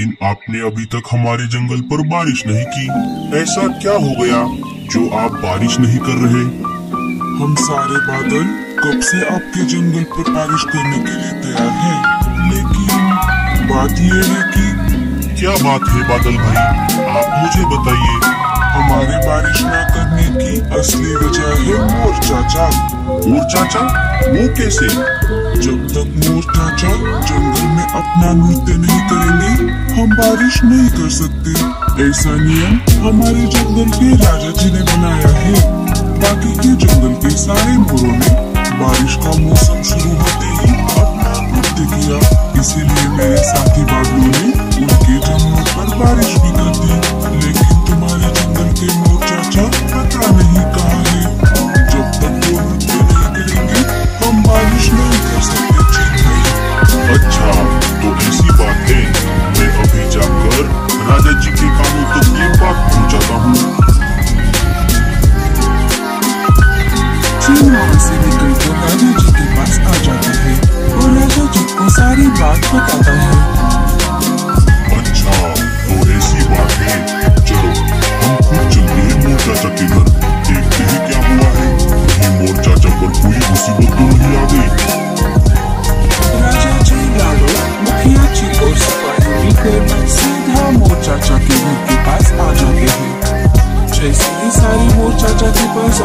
लेकिन आपने अभी तक हमारे जंगल पर बारिश नहीं की। ऐसा क्या हो गया जो आप बारिश नहीं कर रहे? हम सारे बादल कब से आपके जंगल पर बारिश करने के लिए तैयार हैं, लेकिन बात ये है कि क्या बात है बादल भाई, आप मुझे बताइए। हमारे बारिश न करने की असली वजह है मोर चाचा। मोर चाचा? वो कैसे? जब तक मोर चाचा जंगल में अपना नृत्य नहीं करेंगे, हम बारिश नहीं कर सकते। ऐसा नियम हमारे जंगल के राजा जी ने बनाया है। बाकी के जंगल के सारे मोरों ने बारिश का मौसम शुरू होते ही अपना नृत्य किया, इसीलिए मेरे साथी बादलों ने उनके जंगलों पर बारिश भी कर दी। लेकिन तुम्हारे जंगल के मोर चाचा पता नहीं कहाँ है। जब तक वो नृत्य नहीं करेंगे, हम बारिश नहीं कर सकते चीन भाई। अच्छा, तो ऐसी बात है। मैं अभी जाकर राजा जी के कानों तक ये बात पहुंचाता हूँ। चीन वहाँ से निकलकर राजा जी के पास आ जाता है और राजा जी को सारी बात बताता है। अच्छा, तो ऐसी बात है। चलो हम खुद चलते हैं मोर चाचा के घर, देखते हैं क्या हुआ है। कहीं मोर चाचा पर कोई मुसीबत तो नहीं आ गई। राजा जी, लाडो, मुखिया जी और सिपाही मिलकर सीधा मोर चाचा के घर के पास आ जाते हैं। जैसे ही सारे मोर चाचा के पास